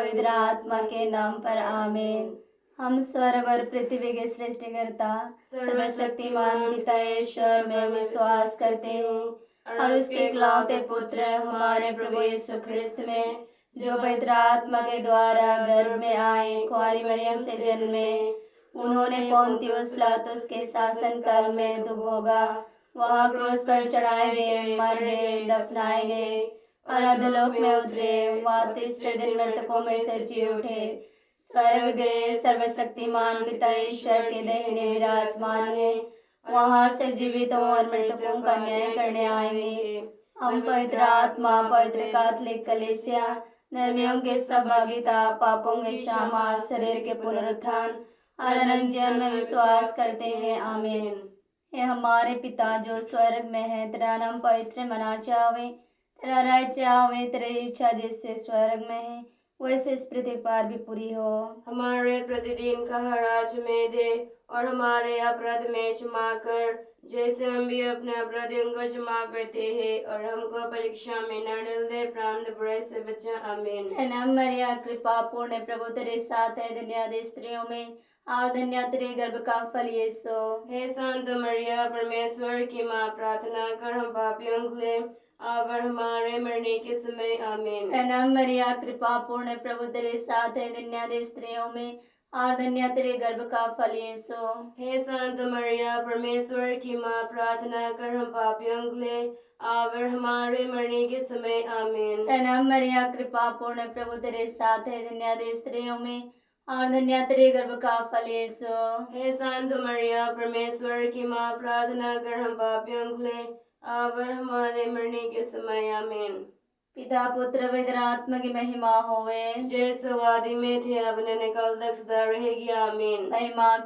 पवित्र आत्मा के नाम पर आमीन। हम स्वर्ग और पृथ्वी के सृष्टिकर्ता सर्वशक्तिमान पिता ईश्वर में विश्वास करते हैं और उसके इकलौते पुत्र हमारे प्रभु यीशु ख्रिस्त में, जो पवित्र आत्मा के द्वारा गर्भ में आए, कुंवारी मरियम से जन्मे। उन्होंने पोंतियुस पिलातुस के शासन काल में दुख भोगा, वहाँ क्रूस पर चढ़ाए गए, मर गए, दफनाए गए और अधोलोक में उतरे। वहाँ तीसरे दिन मृतकों में से जी उठे, स्वर्ग गए, सर्वशक्तिमान पिता ईश्वर के दाहिने विराजमान है। वहाँ से जीवितों और मृतकों का न्याय करने आएंगे। हम पवित्र आत्मा, पवित्र कैथोलिक कलीसिया, धर्मियों के सहभागिता, पापों के क्षमा, शरीर के पुनरुत्थान और अनंत जीवन में विश्वास करते हैं। आमीन। हे हमारे पिता जो स्वर्ग में है, तेरा नाम पवित्र मना जावे, तेरा राज्य आवे, तेरी इच्छा जैसे स्वर्ग में है वैसे इस पृथ्वी पर भी पूरी हो। हमारे प्रतिदिन का हर आज में दे, और हमारे अपराध में क्षमा कर, जैसे हम भी अपने अपराधियों को क्षमा करते हैं, और हमको परीक्षा में न डाल दे, प्राण बुराई से बचा। आमीन। प्रणाम मरिया, कृपा पूर्ण, प्रभु तेरे साथ है, धन्य स्त्रियों में और धन्य तेरे गर्भ का फल यीशु। हे संत मरिया, परमेश्वर की माँ, प्रार्थना कर हम पापियों के लिए अब और हमारे मरने के समय। आमीन। प्रणाम मरिया, कृपा पूर्ण, प्रभु तेरे साथ है, धन्य स्त्रियों में और धन्य तेरे गर्भ का फल यीशु। हे संत मरिया, परमेश्वर की माँ, प्रार्थना कर हम पापियों के लिए अब और हमारे मरने के समय। आमीन। प्रणाम मरिया, कृपा पूर्ण, प्रभु तेरे साथ है, धन्य स्त्रियों में और धन्य तेरे गर्भ का फल यीशु। हे संत मरिया, परमेश्वर की माँ, प्रार्थना कर हम पापियों के लिए अब और हमारे मरने के समय। आमीन। पिता पुत्र पवित्र आत्मा की महिमा होवे, जैसे वादी में थे अब ने कल तक सदा रहेगी। आमीन। महिमा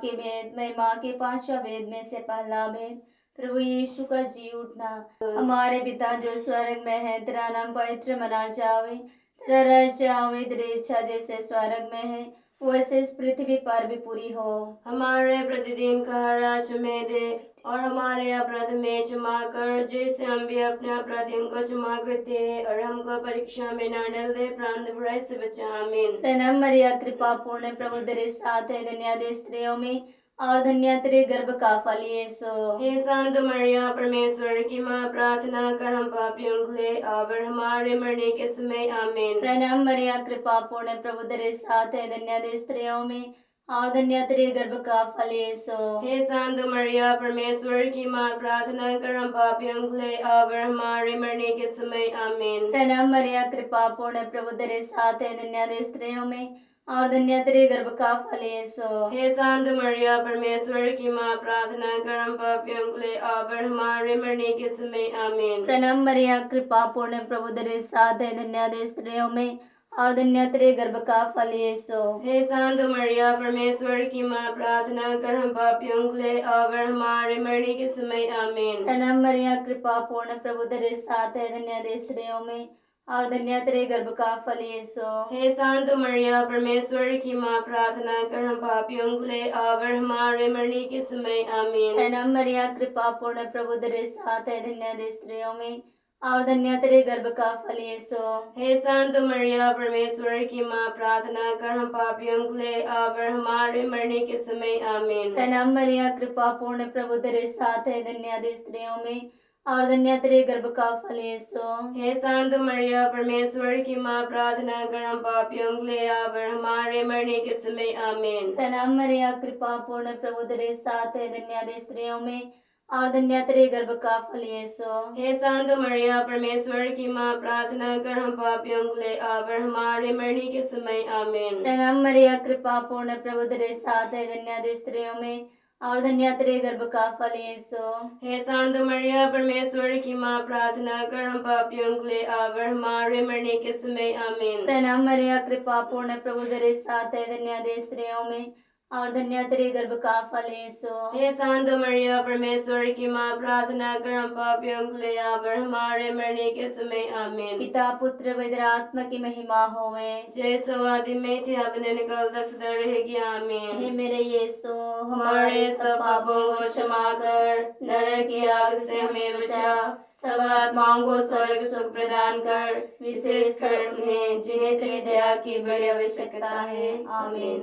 के पांचवा वेद में से पहला वेद, प्रभु यीशु का जी उठना। हमारे पिता जो स्वर्ग में है, तेरा नाम पवित्र मना जावे, तेरा राज्य आवे, तेरी इच्छा जैसे स्वर्ग में है वैसे इस पृथ्वी पर भी पूरी हो। हमारे प्रतिदिन का हर आज में दे, और हमारे अपराध में क्षमा कर, जैसे हम भी अपने अपराधियों को क्षमा करते हैं, और हमको परीक्षा में न डाल दे, प्राण बुराई से बचा। आमीन। प्रणाम मरिया, कृपा पूर्ण, प्रभु तेरे साथ है, धन्य स्त्रियों में और धन्य तेरे गर्भ का फल यीशु। हे संत मरिया, परमेश्वर की माँ, प्रार्थना कर हम पापियों के लिए अब और हमारे मरने के समय। आमीन। प्रणाम मरिया, कृपा पूर्ण, प्रभु तेरे साथ है, धन्य स्त्रियों में और धन्य तेरे गर्भ का फल यीशु। हे संत मरिया, परमेश्वर की माँ, प्रार्थना कर हम पापियों के लिए अब और हमारे मरने के समय। आमीन। प्रणाम मरिया, कृपा पूर्ण, प्रभु तेरे साथ है, धन्य स्त्रियों में और धन्य तेरे गर्भ का फल यीशु। हे संत मरिया, परमेश्वर की माँ, प्रार्थना कर हम पापियों के लिए अब और हमारे मरने के समय। आमीन। प्रणाम मरिया, कृपा पूर्ण, प्रभु तेरे साथ है, धन्य स्त्रियों में और धन्य तेरे गर्भ का फल यीशु। हे संत मरिया, परमेश्वर की माँ, प्रार्थना कर हम पापियों के लिए अब और हमारे मरने के समय। आमीन। प्रणाम मरिया, कृपा पूर्ण, प्रभु तेरे साथ है, धन्य स्त्रियों में और धन्य तेरे गर्भ का फल यीशु। हे संत मरिया, परमेश्वर की माँ, प्रार्थना कर हम पापियों के लिए अब और हमारे मरने के समय। आमीन। प्रणाम मरिया, कृपा पूर्ण, प्रभु तेरे साथ है, धन्य स्त्रियों में और धन्य तेरे गर्भ का फल यीशु। हे संत मरिया, परमेश्वर की माँ, प्रार्थना कर हम पापियों के लिए अब और हमारे मरने के समय। आमीन। प्रणाम मरिया, कृपा पूर्ण, प्रभु तेरे साथ है, धन्य स्त्रियों में और धन्य तेरे गर्भ का फल यीशु। हे संत मरिया, परमेश्वर की माँ, प्रार्थना कर हम पापियों के लिए अब और हमारे मरने के समय। आमीन। प्रणाम मरिया, कृपा पूर्ण, प्रभु तेरे साथ है, धन्य स्त्रियों में और धन्य तेरे गर्भ का फल यीशु। हे संत मरिया, परमेश्वर की माँ, प्रार्थना कर हम पापियों के लिए अब और हमारे मरने के समय। आमीन। प्रणाम मरिया, कृपा पूर्ण, प्रभु तेरे साथ है, धन्य स्त्रियों में और धन्य तेरे गर्भ का फल यीशु। हे संत मरिया, परमेश्वर की माँ, प्रार्थना कर हम पापियों के लिए अब और हमारे मरने के समय। आमीन। प्रणाम मरिया, कृपा पूर्ण, प्रभु तेरे साथ है, धन्य स्त्रियों में और धन्य तेरे गर्भ का फल यीशु। हे संत मरिया, परमेश्वर की माँ, प्रार्थना कर हम पापियों के लिए अब और हमारे मरने के समय। आमीन। पिता पुत्र पवित्र आत्मा की महिमा होवे, जैसे वादी में थे अब ने कल तक सदा रहेगी। आमीन। हे मेरे यीशु, हमारे सब पापों को क्षमा कर, नरक की आग से हमें बचा, सब आत्माओं को स्वर्ग सुख प्रदान कर, विशेषकर उन्हें जिन्हें तेरी दया की बड़ी आवश्यकता है। आमीन।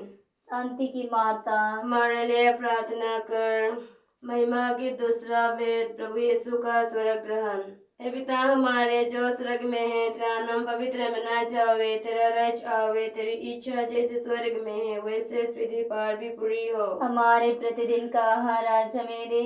शांति की माता, हमारे लिए प्रार्थना कर। महिमा की दूसरा वेद, प्रभु यीशु का स्वर्ग ग्रहण। हे पिता हमारे जो स्वर्ग में है, तेरा नाम पवित्र मना जावे, तेरा राज्य आवे, तेरी इच्छा जैसे स्वर्ग में है वैसे इस पृथ्वी पर भी पूरी हो। हमारे प्रतिदिन का आहार आज हमें दे,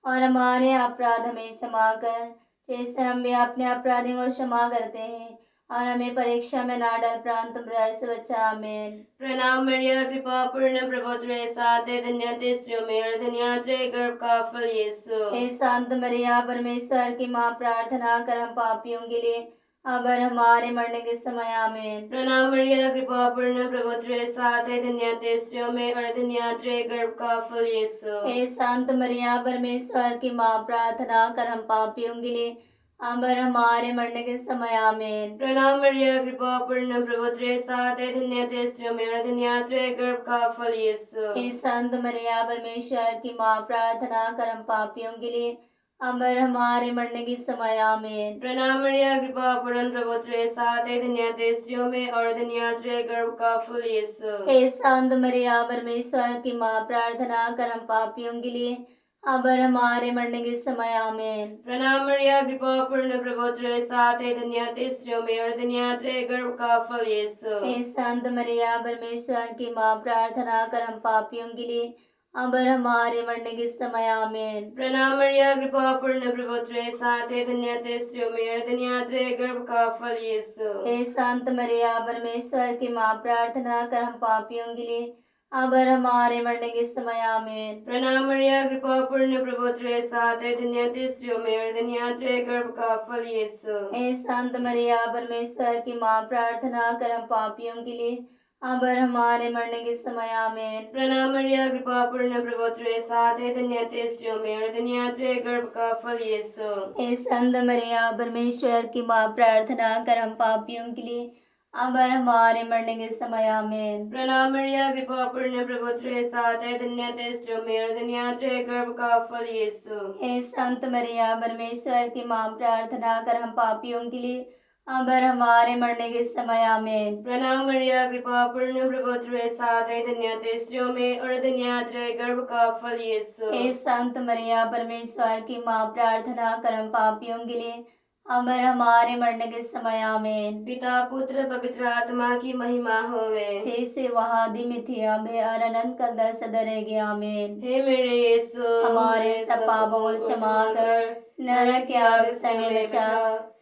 और हमारे अपराध हमें क्षमा कर, जैसे हम भी अपने अपराधियों को क्षमा करते हैं, और हमें परीक्षा में ना डाल, परंतु बुराई से बचा। आमीन। प्रणाम मरिया, कृपा पूर्ण प्रभु तेरे साथ है, धन्य तेरी स्त्रियों में और धन्य तेरे गर्भ का फल यीशु। हे शांत मरिया, परमेश्वर की माँ, प्रार्थना कर हम पापियों के लिए, अब और हमारे मरने के समय। आमीन। प्रणाम मरिया, कृपा पूर्ण प्रभु तेरे साथ है, धन्य तेरी स्त्रियों में और धन्य तेरे गर्भ का फल यीशु। हे शांत मरिया, परमेश्वर की माँ, प्रार्थना कर हम पापियों के लिए, अब और हमारे मरने के समय। आमीन। प्रणाम मरिया, कृपा पूर्ण प्रभु तेरे साथ है, धन्य तेरी स्त्रियों में और धन्य तेरे गर्भ का फल यीशु। हे शांत मरिया, परमेश्वर की माँ, प्रार्थना कर हम पापियों के लिए, अब और हमारे मरने के समय। आमीन। प्रणाम मरिया, कृपा पूर्ण प्रभु तेरे साथ है, धन्य तेरी स्त्रियों में और धन्य तेरे गर्भ का फल यीशु। हे शांत मरिया, परमेश्वर की माँ, प्रार्थना कर हम पापियों के लिए, अब और हमारे मरने के समय। आमीन। प्रणाम मरिया, कृपा पूर्ण प्रभु तेरे साथ है, धन्य तेरी स्त्रियों में और धन्य तेरे गर्भ का फल यीशु। हे शांत मरिया, परमेश्वर की माँ, प्रार्थना कर हम पापियों के लिए, अब और हमारे मरने के समय। आमीन। प्रणाम मरिया, कृपा पूर्ण प्रभु तेरे साथ है, धन्य तेरी स्त्रियों में और धन्य तेरे गर्भ का फल यीशु। हे शांत मरिया, परमेश्वर की माँ, प्रार्थना कर हम पापियों के लिए, अब और हमारे मरने के समय। आमीन। प्रणाम मरिया, कृपा पूर्ण प्रभु तेरे साथ है, धन्य तेरी स्त्रियों में और धन्य तेरे गर्भ का फल यीशु। हे शांत मरिया, परमेश्वर की माँ, प्रार्थना कर हम पापियों के लिए, अब और हमारे मरने के समय। आमीन। प्रणाम मरिया, कृपा पूर्ण प्रभु तेरे साथ है, धन्य तेरी स्त्रियों में और धन्य तेरे गर्भ का फल यीशु। हे शांत मरिया, परमेश्वर की माँ, प्रार्थना कर हम पापियों के लिए, अब और हमारे मरने के समय। आमीन। प्रणाम मरिया, कृपा पूर्ण प्रभु तेरे साथ है, धन्य तेरी स्त्रियों में और धन्य तेरे गर्भ का फल यीशु। हे शांत मरिया, परमेश्वर की माँ, प्रार्थना कर हम पापियों के लिए, अब और हमारे मरने के समय। आमीन। प्रणाम मरिया, कृपा पूर्ण प्रभु तेरे साथ है, धन्य तेरी स्त्रियों में और धन्य तेरे गर्भ का फल यीशु। हे शांत मरिया, परमेश्वर की माँ, प्रार्थना कर हम पापियों के लिए, अब और हमारे मरने के समय। आमीन। पिता पुत्र पवित्र आत्मा की महिमा होवे, जैसे वहाँ आदि में थे, अब है और अनंत काल दर सदा रहेगी। आमीन। हे मेरे यीशु, हमारे सब पापों को क्षमा कर, नरक के आग से हमें बचा,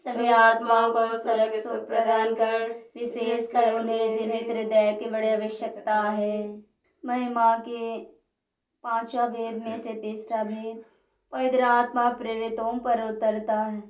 सभी आत्माओं को स्वर्ग सुख प्रदान कर, विशेष कर उन्हें जिन्हें तेरे दया की बड़ी आवश्यकता है। महिमा के पांचवा भेद में से तीसरा भेद, पवित्र आत्मा प्रेरितों पर उतरता है।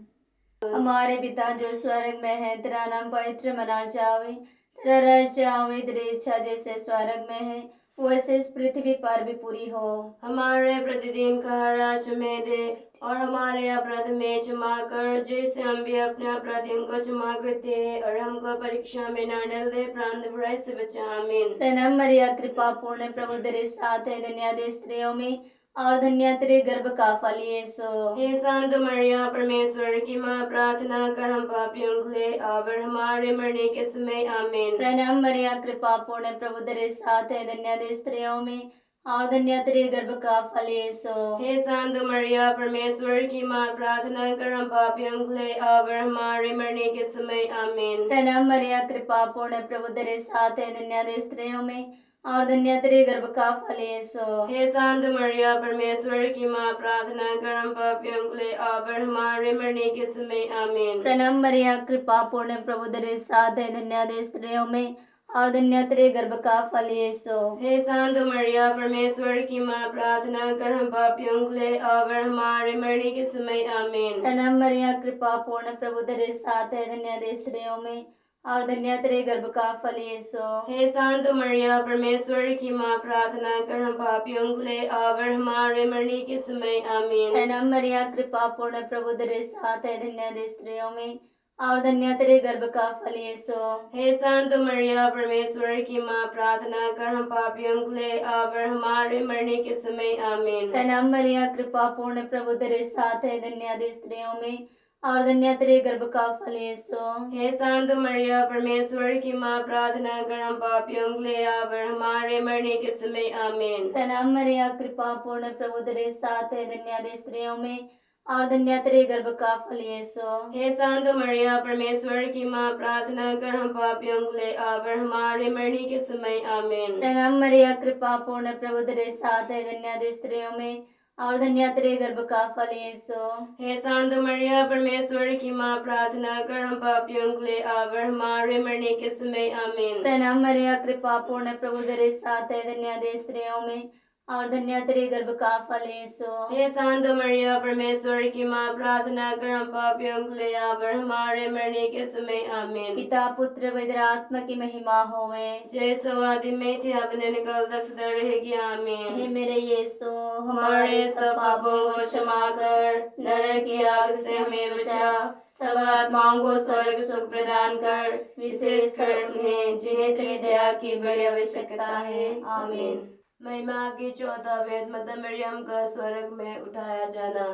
हमारे पिता जो स्वर्ग में है, तेरा नाम पवित्र मना जावे, तेरा राज्य आवे, तेरी इच्छा जैसे स्वर्ग में है वैसे इस पृथ्वी पर भी पूरी हो। हमारे प्रतिदिन का आज हमें दे, और हमारे अपराध में क्षमा कर, जैसे हम भी अपने अपराधियों को क्षमा करते हैं, और हमको परीक्षा में न डाल दे, परंतु बुराई से बचा। आमीन। प्रणाम मरिया, कृपा पूर्ण प्रभु तेरे साथ है, धन्य दे स्त्रियों में और धन्य तेरे गर्भ का फल यीशु। हे शांत मरिया, परमेश्वर की माँ, प्रार्थना कर हम पापियों के लिए, अब और हमारे मरने के समय। आमीन। प्रणाम मरिया, कृपा पूर्ण प्रभु तेरे साथ है, धन्य दे स्त्रियों में और धन्य तेरे गर्भ का फल यीशु। हे शांत मरिया, परमेश्वर की माँ, प्रार्थना कर हम पापियों के लिए, अब और हमारे मरने के समय। आमीन। प्रणाम मरिया, कृपा पूर्ण प्रभु तेरे साथ है, धन्य दे स्त्रियों में और धन्य तेरे गर्भ का फल यीशु। हे शांत मरिया, परमेश्वर की माँ, प्रार्थना कर हम पापियों के लिए, अब और हमारे मरने के समय। आमीन। प्रणाम मरिया, कृपा पूर्ण प्रभु तेरे साथ है, धन्य दे स्त्रियों में और धन्य तेरे गर्भ का फल यीशु। हे शांत मरिया, परमेश्वर की माँ, प्रार्थना कर हम पापियों के लिए, अब और हमारे मरने के समय। आमीन। प्रणाम मरिया, कृपा पूर्ण प्रभु तेरे साथ है, धन्य दे स्त्रियों में और धन्य तेरे गर्भ का फल यीशु। हे शांत मरिया, परमेश्वर की माँ, प्रार्थना कर हम पापियों के लिए, अब और हमारे मरने के समय। आमीन। प्रणाम मरिया, कृपा पूर्ण प्रभु तेरे साथ है, धन्य दे स्त्रियों में और धन्य तेरे गर्भ का फल यीशु। हे शांत मरिया, परमेश्वर की माँ, प्रार्थना कर हम पापियों के लिए, अब और हमारे मरने के समय। आमीन। प्रणाम मरिया, कृपा पूर्ण प्रभु तेरे साथ है, धन्य दे स्त्रियों में और धन्य तेरे गर्भ का फल यीशु। हे शांत मरिया, परमेश्वर की माँ, प्रार्थना कर हम पापियों के लिए अब और हमारे मरने के समय आमीन। प्रणाम मरिया, कृपा पूर्ण, प्रभु तेरे साथ है, धन्य दे स्त्रियों में और धन्य तेरे गर्भ का फल यीशु। हे शांत मरिया, परमेश्वर की माँ, प्रार्थना कर हम पापियों के लिए अब और हमारे मरने के समय आमीन। प्रणाम मरिया, कृपा पूर्ण, प्रभु तेरे साथ है, धन्य दे स्त्रियों में और धन्य तेरे गर्भ का फल यीशु। हे शांत मरिया, परमेश्वर की माँ, प्रार्थना कर हम पापियों के लिए अब और हमारे मरने के समय आमीन। प्रणाम मरिया, कृपा पूर्ण, प्रभु तेरे साथ है, धन्य दे स्त्रियों में और धन्य तेरे गर्भ का फल यीशु। हे शांत मरिया, परमेश्वर की माँ, प्रार्थना कर हम पापियों के लिए अब और हमारे मरने के समय आमीन। पिता पुत्र पवित्र आत्मा की महिमा होवे। जैसो आदि में थे, अपने निकल तक सदा रहेगी आमीन। हे मेरे यीशु, हमारे सब पापों को क्षमा कर, नरक की आग से हमें बचा, सब आत्माओं को स्वर्ग सुख प्रदान कर, विशेषकर उन्हें जिन्हें तेरी दया की बड़ी आवश्यकता है। आमीन। महिमा की चौथा वेद, मदर मरियम का स्वर्ग में उठाया जाना।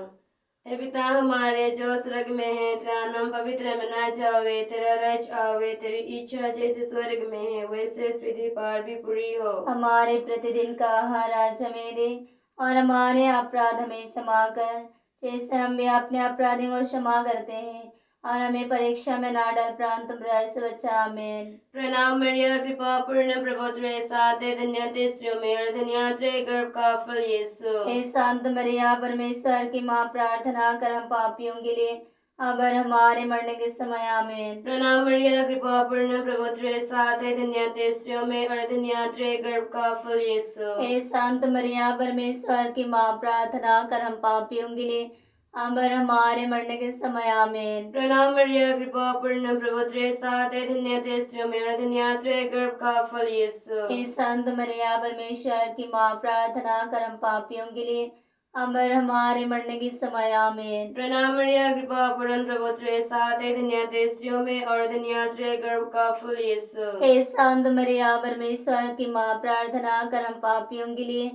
हे पिता हमारे जो स्वर्ग में है, तेरा नाम पवित्र मना जावे, तेरा राज्य आवे, तेरी इच्छा जैसे स्वर्ग में है वैसे इस पृथ्वी पर भी पूरी हो। हमारे प्रतिदिन का आहार आज हमें दे और हमारे अपराध हमें क्षमा कर, जैसे हम भी अपने अपराधियों को क्षमा करते हैं, और हमें परीक्षा में ना डाल, परंतु बुराई से बचा। आमीन। प्रणाम मरिया, कृपा पूर्ण, प्रभु तेरे साथ है, धन्य तेरी स्त्रियों में और धन्य तेरे गर्भ का फल यीशु। हे शांत मरिया, परमेश्वर की माँ, प्रार्थना कर हम पापियों के लिए अब और हमारे मरने के समय। आमीन। प्रणाम मरिया, कृपा पूर्ण, प्रभु तेरे साथ है, धन्य तेरी स्त्रियों में और धन्य तेरे गर्भ का फल यीशु। हे शांत मरिया, परमेश्वर की माँ, प्रार्थना कर हम पापियों के लिए अब और हमारे मरने के समय। आमीन। प्रणाम मरिया, कृपा पूर्ण, प्रभु तेरे साथ है, धन्य तेरी स्त्रियों में और धन्य तेरे गर्भ का फल यीशु। हे संत मरिया, परमेश्वर की माँ, प्रार्थना कर हम पापियों के लिए अब और हमारे मरने के समय। आमीन। प्रणाम मरिया, कृपा पूर्ण, प्रभु तेरे साथ है, धन्य तेरी स्त्रियों में और धन्य तेरे गर्भ का फल यीशु। हे संत मरिया, परमेश्वर की माँ, प्रार्थना कर हम पापियों के लिए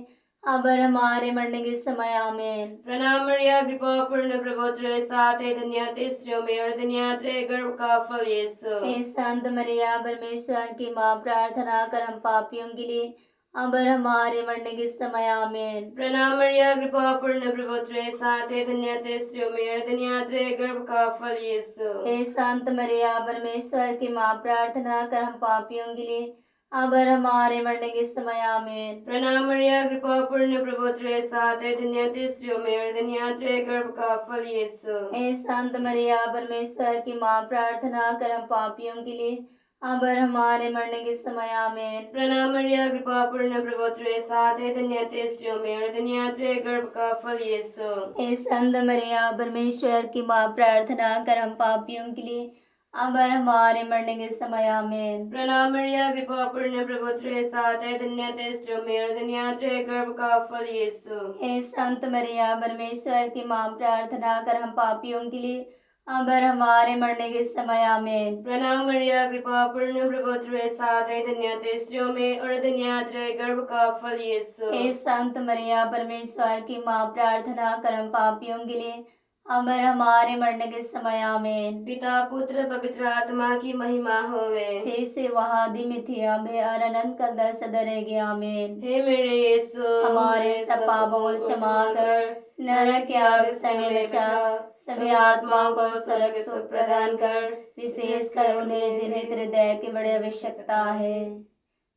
अब और हमारे मरने के समय। आमीन। प्रणाम मरिया, कृपा पूर्ण, प्रभु तेरे साथ है, धन्य तेरी स्त्रियों में और धन्य तेरे गर्भ का फल यीशु। हे संत मरिया, परमेश्वर की माँ, प्रार्थना कर हम पापियों के लिए अब और हमारे मरने के समय। आमीन। प्रणाम मरिया, कृपा पूर्ण, प्रभु तेरे साथ है, धन्य तेरी स्त्रियों में और धन्य तेरे गर्भ का फल यीशु। हे संत मरिया, परमेश्वर की माँ, प्रार्थना कर हम पापियों के लिए अब और हमारे मरने के समय। आमीन। प्रणाम मरिया, कृपा पूर्ण, प्रभु तेरे साथ है, धन्य तेरी स्त्रियों में और धन्य तेरे गर्भ का फल यीशु। हे संत मरिया, परमेश्वर की माँ, प्रार्थना कर हम पापियों के लिए अब और हमारे मरने के समय। आमीन। प्रणाम मरिया, कृपा पूर्ण, प्रभु तेरे साथ है, धन्य तेरी स्त्रियों में और धन्य तेरे गर्भ का फल यीशु। हे संत मरिया, परमेश्वर की माँ, प्रार्थना कर हम पापियों के लिए अब और हमारे मरने के समय। आमीन। प्रणाम मरिया, कृपा पूर्ण, प्रभु तेरे साथ है, धन्य तेरी स्त्रियों में और धन्य तेरे गर्भ का फल यीशु। हे संत मरिया, परमेश्वर की माँ, प्रार्थना कर हम पापियों के लिए अब और हमारे मरने के समय। आमीन। प्रणाम मरिया, कृपा पूर्ण, प्रभु तेरे साथ है, धन्य तेरी स्त्रियों में और धन्य तेरे गर्भ का फल यीशु। हे संत मरिया, परमेश्वर की माँ, प्रार्थना कर हम पापियों के लिए अब और हमारे मरने के समय। आमीन। पिता पुत्र पवित्र आत्मा की महिमा होवे, जैसे वहाँ आदि में थी अब है और अनंत काल तक सदा रहेगी। आमीन। हे मेरे यीशु, हमारे सब पापों को क्षमा कर, नरक की आग से हमें बचा, सभी आत्माओं को स्वर्ग सुख प्रदान कर, विशेष कर उन्हें जिन्हें तेरे दया की बड़ी आवश्यकता है।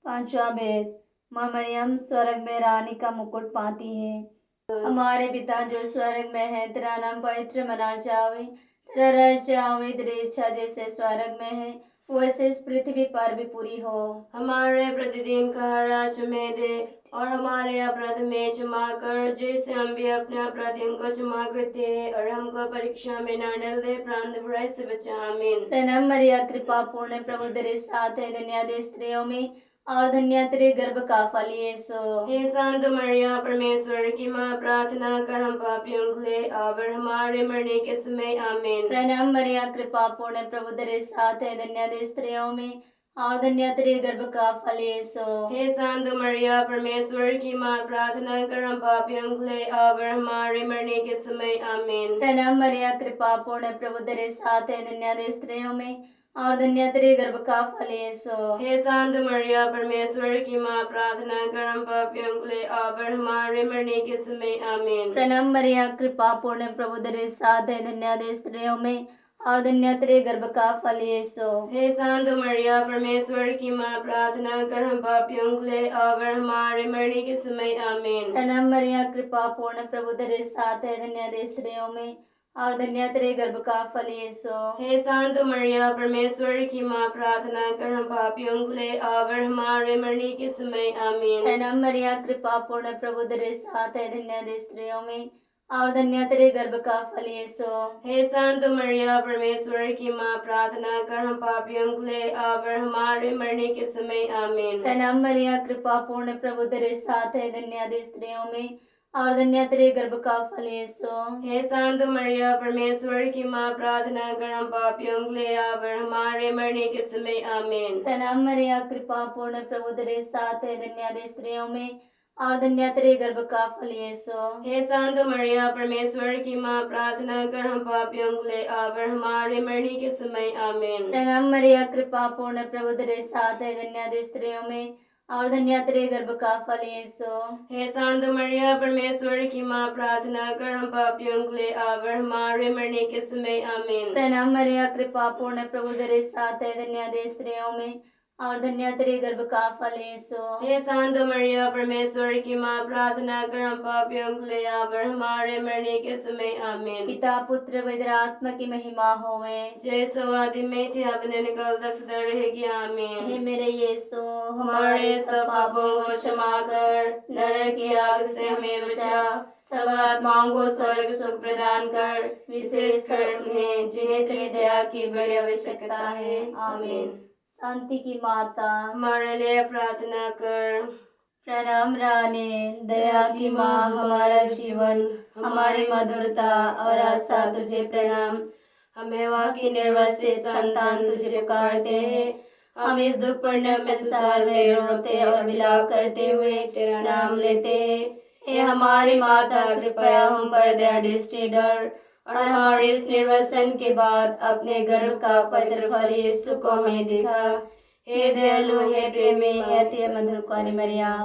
पांचवा भेद, माँ मरियम स्वर्ग में रानी का मुकुट पाती है। हमारे पिता जो स्वर्ग में है, तेरा नाम पवित्र मना जावे, तेरा राज्य आवे, तेरी इच्छा जैसे स्वर्ग में है वैसे इस पृथ्वी पर भी पूरी हो। हमारे प्रतिदिन का आहार हमें दे और हमारे अपराध में क्षमा कर, जैसे हम भी अपने अपराधियों को क्षमा करते हैं, और हमको परीक्षा में न डाल दे, परंतु बुराई से बचा। आमीन। प्रणाम मरिया, कृपा पूर्ण, प्रभु तेरे साथ है, धन्य तेरी स्त्रियों में और धन्य तेरे गर्भ का फल यीशु। हे शांत मरिया, परमेश्वर की माँ, प्रार्थना कर हम पापियों के लिए अब और हमारे मरने के समय। आमीन। प्रणाम मरिया, कृपा पूर्ण, प्रभु तेरे साथ है, धन्य तेरी स्त्रियों में और धन्य तेरे गर्भ का फल यीशु। हे संत मरिया परमेश्वर की माँ, प्रार्थना कर हम पापियों के लिए अब और हमारे मरने के समय आमीन। प्रणाम मरिया, कृपा पूर्ण, प्रभु तेरे साथ है, धन्य है स्त्रियों में और धन्य तेरे गर्भ का फल यीशु। हे संत मरिया परमेश्वर की माँ, प्रार्थना कर हम पापियों के लिए अब और हमारे मरने के समय आमीन। प्रणाम मरिया, कृपा पूर्ण, प्रभु तेरे साथ है, धन्य है स्त्रियों में और धन्य तेरे गर्भ का फल यीशु। हे संत मरिया परमेश्वर की माँ, प्रार्थना कर हम पापियों के लिए अब और हमारे मरने के समय आमीन। प्रणाम मरिया, कृपा पूर्ण, प्रभु तेरे साथ है, धन्य है स्त्रियों में और धन्य तेरे गर्भ का फल यीशु। हे संत मरिया परमेश्वर की माँ, प्रार्थना कर हम पापियों के लिए अब और हमारे मरने के समय आमीन। प्रणाम मरिया, कृपा पूर्ण, प्रभु तेरे साथ है, धन्य है स्त्रियों में और धन्य तेरे गर्भ का फल यीशु। हे संत मरिया परमेश्वर की माँ, प्रार्थना कर हम पापियों के लिए अब और हमारे मरने के समय आमीन। प्रणाम मरिया, कृपा पूर्ण, प्रभु तेरे साथ है, धन्य है स्त्रियों में और धन्य तेरे गर्भ का फल यीशु। हे संत मरिया परमेश्वर की माँ, प्रार्थना कर हम पापियों के लिए अब और हमारे मरने के समय आमीन। प्रणाम मरिया, कृपा पूर्ण, प्रभु तेरे साथ है, धन्य है स्त्रियों में और धन्य तेरे गर्भ का फल यीशु। हे संत मरिया परमेश्वर की माँ, प्रार्थना कर हम पापियों के लिए अब और हमारे मरने के समय आमीन। प्रणाम मरिया, कृपा पूर्ण, प्रभु तेरे साथ है, धन्य है स्त्रियों में और धन्य तेरे गर्भ का फल यीशु। हे संत मरिया परमेश्वर की माँ, प्रार्थना कर हम पापियों के लिए अब और हमारे मरने के समय आमीन। प्रणाम मरिया, कृपा पूर्ण, प्रभु तेरे साथ है, धन्य है स्त्रियों में और धन्य तेरे गर्भ का फल यीशु। हे संत मरिया परमेश्वर की माँ, प्रार्थना कर हम पापियों के लिए अब और हमारे मरने के समय आमीन। पिता पुत्र पवित्र आत्मा की महिमा होवे। जैसे आदि में थे, अपने निकल तक सदा रहेगी आमीन। हे मेरे यीशु, हमारे सब पापों को क्षमा कर, नरक की आग से हमें बचा, सब आत्माओं को स्वर्ग सुख प्रदान कर, विशेषकर उन्हें जिन्हें तेरी दया की बड़ी आवश्यकता है। आमीन। शांति की माता, हमारे लिए प्रार्थना कर। प्रणाम रानी, दया की माँ, हमारा जीवन, हमारी मधुरता और आशा तुझे प्रणाम। हमें वहाँ की निर्वसित संतान तुझे पुकारते हैं। हम इस दुखपूर्ण संसार में रोते और विलाप करते हुए तेरा नाम लेते हैं। हे हमारी माता, कृपया हम पर दया दृष्टि कर और हमारे इस निर्वसन के बाद अपने गर्भ का पवित्र फल यीशु को हमें देखा। हे दयालु, हे प्रेमी, हे अति मधुर कुंवारी मरिया,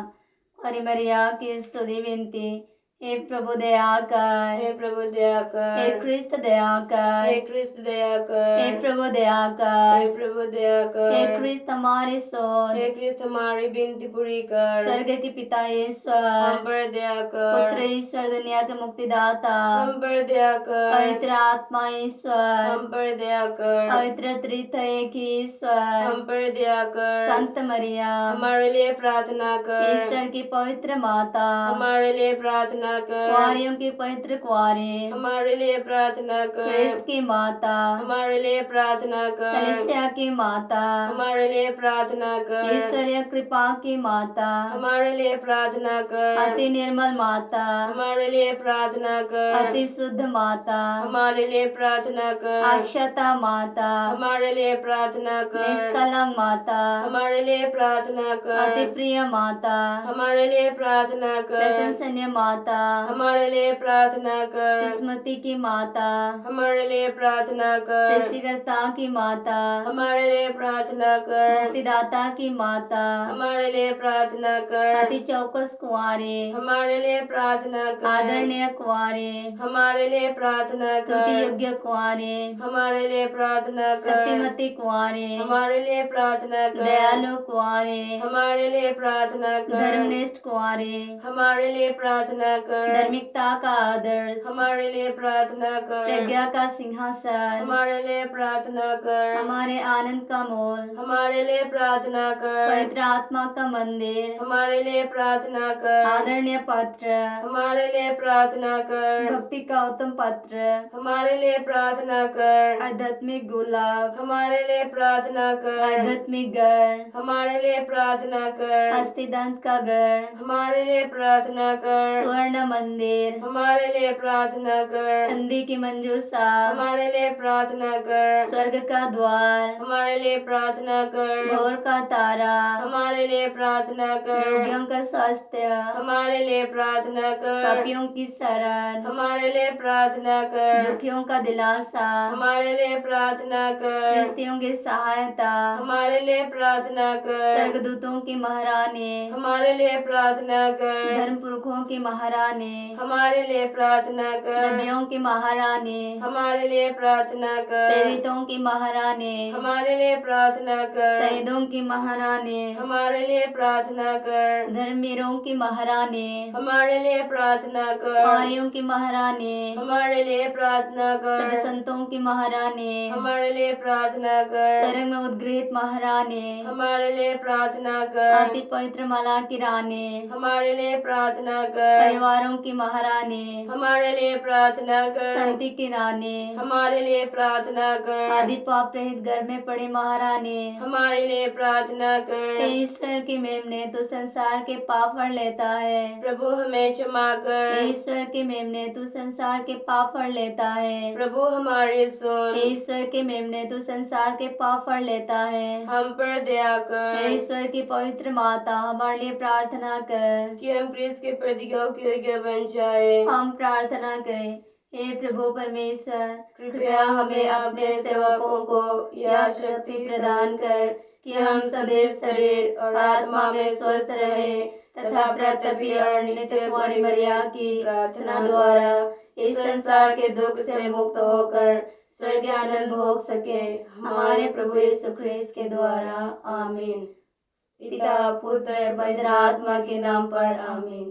कुंवारी मरिया की स्तुति विनती। हे प्रभु दया कर, हे प्रभु दया कर, हे क्रिस्त दया कर, हे क्रिस्त दया कर, हे प्रभु दया कर, हे प्रभु दया कर, हे क्रिस्त हमारी सोच, हे क्रिस्त हमारी विनती पूरी कर। स्वर्ग के पिता ईश्वर, हम पर दया कर। पुत्र ईश्वर, दुनिया के मुक्तिदाता, हम पर दया कर। पवित्र आत्मा ईश्वर, हम पर दया कर। पवित्र त्रित्व एक ईश्वर, हम पर दया कर। संत मरिया, हमारे लिए प्रार्थना कर। ईश्वर की पवित्र माता, हमारे लिए प्रार्थना कर। कुंवारियों की पवित्र कुंवारी, हमारे लिए प्रार्थना कर। क्रिस्त की माता, हमारे लिए प्रार्थना कर। कलीसिया की माता, हमारे लिए प्रार्थना कर। ईश्वरीय कृपा की माता, हमारे लिए प्रार्थना कर। अति निर्मल माता, हमारे लिए प्रार्थना कर। अति शुद्ध माता, हमारे लिए प्रार्थना कर। अक्षता माता, हमारे लिए प्रार्थना कर। निष्कलंक माता, हमारे लिए प्रार्थना कर। अति प्रिय माता, हमारे लिए प्रार्थना कर। प्रशंसनीय माता, हमारे लिए प्रार्थना कर। सुस्मृति की माता, हमारे लिए प्रार्थना कर। सृष्टिकर्ता की माता, हमारे लिए प्रार्थना कर। मुक्तिदाता की माता, हमारे लिए प्रार्थना कर। अति चौकस कुंवारी, हमारे लिए प्रार्थना कर। आदरणीय कुंवारी, हमारे लिए प्रार्थना स्तुति कर। योग्य कुंवारी, हमारे लिए प्रार्थना कर। सत्यमती कुंवारी, हमारे लिए प्रार्थना कर। दयालु कुंवारी, हमारे लिए प्रार्थना कर। धर्मनिष्ठ कुंवारी, हमारे लिए प्रार्थना कर। धार्मिकता का आदर्श, हमारे लिए प्रार्थना कर। प्रज्ञा का सिंहासन, हमारे लिए प्रार्थना कर। हमारे आनंद का मोल, हमारे लिए प्रार्थना कर। पवित्र आत्मा का मंदिर, हमारे लिए प्रार्थना कर। आदरणीय पत्र, हमारे लिए प्रार्थना कर। भक्ति का उत्तम पत्र, हमारे लिए प्रार्थना कर। आध्यात्मिक गुलाब, हमारे लिए प्रार्थना कर। आध्यात्मिक गढ़, हमारे लिए प्रार्थना कर। हस्तिदंत का गढ़, हमारे लिए प्रार्थना कर। स्वर्ण स्वर्ण मंदिर, हमारे लिए प्रार्थना कर। संधि की मंजूषा, हमारे लिए प्रार्थना कर। स्वर्ग का द्वार, हमारे लिए प्रार्थना कर। भोर का तारा, हमारे लिए प्रार्थना कर। रोगियों का स्वास्थ्य, हमारे लिए प्रार्थना कर। पापियों की शरण, हमारे लिए प्रार्थना कर। दुखियों का दिलासा, हमारे लिए प्रार्थना कर। गृहस्थियों की सहायता, हमारे लिए प्रार्थना कर। स्वर्गदूतों की महारानी, हमारे लिए प्रार्थना कर। धर्म पुरखों की महारानी, हमारे लिए प्रार्थना कर। नबियों की महारानी, हमारे लिए प्रार्थना कर। प्रेरितों की महारानी, हमारे लिए प्रार्थना कर। शहीदों की महारानी, हमारे लिए प्रार्थना कर। धर्मवीरों की महारानी, हमारे लिए प्रार्थना कर। आर्यों की महारानी, हमारे लिए प्रार्थना सब कर। संतों की महारानी, हमारे लिए प्रार्थना कर। स्वर्ग में उद्गृहित महारानी, हमारे लिए प्रार्थना कर। अति पवित्र माला की रानी, हमारे लिए प्रार्थना कर। परिवारों की महारानी, हमारे लिए प्रार्थना कर। शांति की रानी, हमारे लिए प्रार्थना कर। आदि पाप रहित घर में पड़ी महारानी, हमारे लिए प्रार्थना हे कर। ईश्वर की मेमने तू संसार के पाप हर लेता है। प्रभु हमें क्षमा हे कर। ईश्वर की मेमने तू संसार के पाप हर लेता है। प्रभु हमारी सुन। हे ईश्वर की मेमने तू संसार के पाप हर लेता है। हम पर दया हे कर ईश्वर की पवित्र माता हमारे लिए प्रार्थना कर। कि हम क्रिस्त के प्रतिज्ञाओं के योग्य बन जाए। हम प्रार्थना करें। हे प्रभु परमेश्वर, कृपया हमें अपने सेवकों को यह शक्ति प्रदान कर कि हम सदैव शरीर और आत्मा में स्वस्थ रहे तथा प्रत्यपि और नित्य कुंवारी मरिया की प्रार्थना द्वारा इस संसार के दुख से मुक्त होकर स्वर्गीय आनंद भोग सके। हमारे प्रभु यीशु ख्रिस्त के द्वारा। आमीन। पिता पुत्र पवित्र आत्मा के नाम पर। आमीन।